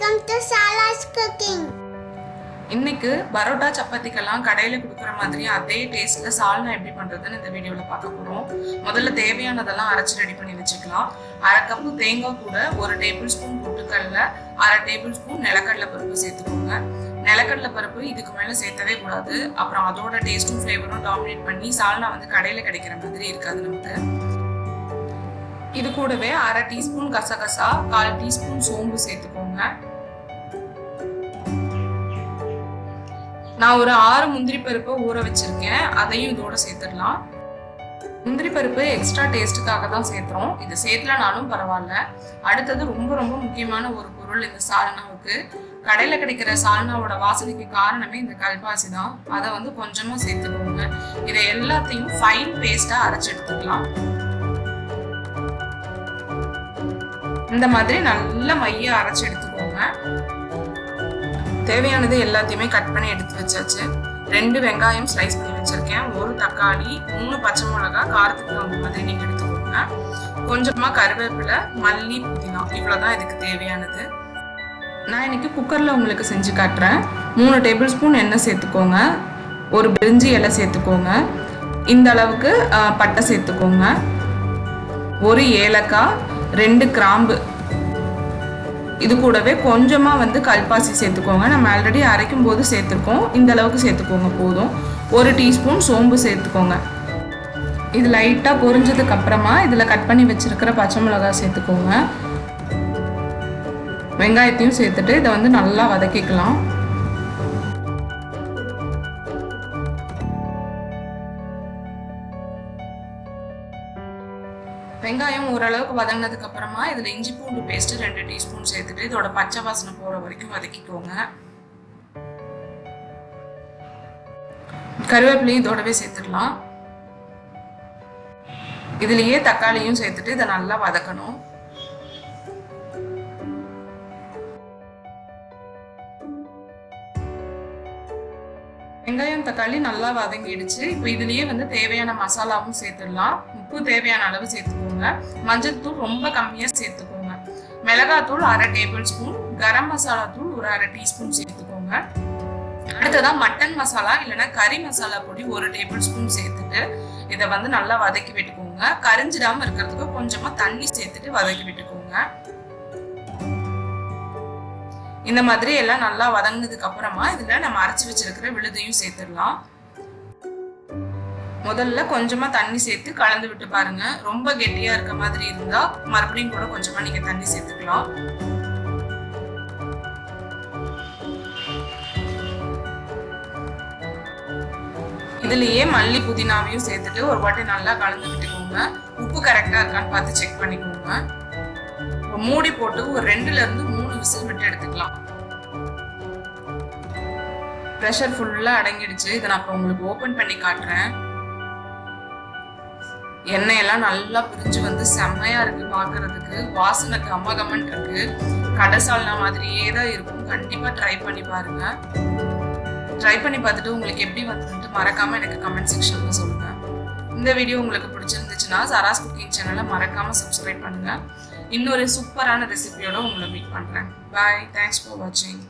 Welcome to Saras cooking. இன்னைக்கு பரோட்டா சப்பாத்திக்கெல்லாம் கடையில் கொடுக்குற மாதிரி அதே டேஸ்ட்ல சால்னா எப்படி பண்றதுன்னு இந்த வீடியோவில் பார்க்க போறோம். முதல்ல தேவையானதெல்லாம் அரைச்சி ரெடி பண்ணி வச்சுக்கலாம். 1/2 கப்பு தேங்காய் கூட 1 டேபிள் ஸ்பூன் பொட்டுக்கடலை, 1/2 டேபிள் ஸ்பூன் நிலக்கடலை பருப்பு சேர்த்துக்கோங்க. நிலக்கடலை பருப்பு இதுக்கு மேலே சேர்த்தவே கூடாது. அப்புறம் அதோட டேஸ்ட்டும் ஃப்ளேவரும் டாமினேட் பண்ணி சால்னா கடையில் கிடைக்கிற மாதிரி இருக்காது நமக்கு. இது கூடவே 1/2 டீஸ்பூன் கசகசா, 1/4 டீஸ்பூன் சோம்பு சேர்த்துக்கோங்க. நான் ஒரு 6 முந்திரி பருப்பை ஊற வச்சிருக்கேன், அதையும் இதோட சேர்த்துடலாம். முந்திரி பருப்பு எக்ஸ்ட்ரா டேஸ்ட்டுக்காக தான் சேர்த்துறோம், இது சேர்த்தலனாலும் பரவாயில்ல. அடுத்தது ரொம்ப ரொம்ப முக்கியமான ஒரு பொருள் இந்த சால்னாவுக்கு. கடையில் கிடைக்கிற சால்னாவோட வாசனைக்கு காரணமே இந்த கல்பாசி தான். அதை கொஞ்சமாக சேர்த்துக்கோங்க. இதை எல்லாத்தையும் ஃபைன் பேஸ்ட்டாக அரைச்சி எடுத்துக்கலாம். இந்த மாதிரி நல்ல மைய அரைச்சி எடுத்துக்கோங்க. தேவையானது எல்லாத்தையுமே கட் பண்ணி எடுத்து வச்சாச்சு. 2 வெங்காயம் ஸ்லைஸ் பண்ணி வச்சிருக்கேன், 1 தக்காளி, 3 பச்சை மிளகாய், காரத்துக்கு தகுந்த மாதிரி நீங்க எடுத்துக்கோங்க. கொஞ்சமா கருவேப்பிலை, மல்லி, புதினா, இவ்வளவுதான் இதுக்கு தேவையானது. நான் இன்னைக்கு குக்கர்ல உங்களுக்கு செஞ்சு காட்டுறேன். 3 டேபிள் ஸ்பூன் எண்ணெய் சேர்த்துக்கோங்க. 1 பிரிஞ்சி இலை சேர்த்துக்கோங்க. இந்த அளவுக்கு பட்டை சேர்த்துக்கோங்க. 1 ஏலக்காய், 2 கிராம்பு, இது கூடவே கொஞ்சமா கல்பாசி சேர்த்துக்கோங்க. நம்ம ஆல்ரெடி அரைக்கும் போது சேர்த்துருக்கோம், இந்த அளவுக்கு சேர்த்துக்கோங்க போதும். 1 டீஸ்பூன் சோம்பு சேர்த்துக்கோங்க. இது லைட்டா பொரிஞ்சதுக்கு அப்புறமா இதுல கட் பண்ணி வச்சிருக்கிற பச்சை மிளகாய் சேர்த்துக்கோங்க. வெங்காயத்தையும் சேர்த்துட்டு இதை நல்லா வதக்கிக்கலாம். வெங்காயம் ஓரளவுக்கு வதங்கினதுக்கு அப்புறமா இதுல இஞ்சி பூண்டு பேஸ்ட் 2 டீஸ்பூன் சேர்த்துட்டு இதோட பச்சை வாசனை போற வரைக்கும் வதக்கிக்கோங்க. கருவேப்பிலையும் இதோடவே சேர்த்துடலாம். இதுலயே தக்காளியும் சேர்த்துட்டு இதை நல்லா வதக்கணும். வெங்காயம் தக்காளி நல்லா வதங்கிடுச்சு. இப்போ இதுலயே தேவையான மசாலாவும் சேர்த்துடலாம். உப்பு தேவையான அளவு சேர்த்துக்கோங்க. மஞ்சள் தூள் ரொம்ப கம்மியா சேர்த்துக்கோங்க. மிளகாத்தூள் 1/2 டேபிள் ஸ்பூன், கரம் மசாலா தூள் ஒரு 1/2 டீஸ்பூன் சேர்த்துக்கோங்க. அடுத்ததான் மட்டன் மசாலா இல்லைன்னா கறி மசாலா பொடி 1 டேபிள் ஸ்பூன் சேர்த்துட்டு இதை நல்லா வதக்கி விட்டுக்கோங்க. கரிஞ்சிடாம இருக்கிறதுக்கு கொஞ்சமா தண்ணி சேர்த்துட்டு வதக்கி விட்டுக்கோங்க. இந்த மாதிரி எல்லாம் நல்லா வதங்கினதுக்கு அப்புறமா இதுல நம்ம அரைச்சி வச்சிருக்கிற விழுதையும் சேர்த்துடலாம். முதல்ல கொஞ்சமா தண்ணி சேர்த்து கலந்து விட்டு பாருங்க. ரொம்ப கெட்டியா இருக்க மாதிரி இருந்தா மறுபடியும் கூட கொஞ்சமா நீங்க தண்ணி சேர்த்துக்கலாம். இதுலயே மல்லி புதினாவையும் சேர்த்துட்டு ஒரு வாட்டி நல்லா கலந்து விட்டுக்கோங்க. உப்பு கரெக்டா இருக்கான்னு பார்த்து செக் பண்ணிக்கோங்க. மூடி போட்டு ஒரு 2ல இருந்து 3 விசில் விட்டு எடுத்துக்கலாம். பிரஷர் ஃபுல்லா அடங்கிடுச்சு. இதை நான் இப்ப உங்களுக்கு ஓபன் பண்ணி காட்டுறேன். எண்ணெய் எல்லாம் நல்லா பிரிஞ்சு செம்மையா இருக்கு. பாக்குறதுக்கு வாசனை கமகமன் இருக்கு. கடை சால்னா மாதிரியே தான் இருக்கும். கண்டிப்பா ட்ரை பண்ணி பாருங்க. ட்ரை பண்ணி பார்த்துட்டு உங்களுக்கு எப்படி வந்துட்டு மறக்காம எனக்கு கமெண்ட் செக்ஷன்ல சொல்லுங்க. இந்த வீடியோ உங்களுக்கு பிடிச்சிருந்துச்சுன்னா சராஸ் குக்கிங் சேனலை மறக்காம சப்ஸ்கிரைப் பண்ணுங்க. இன்னொரு சூப்பரான ரெசிபியோட உங்களை மீட் பண்றேன். பாய். தேங்க்ஸ் ஃபார் வாட்சிங்.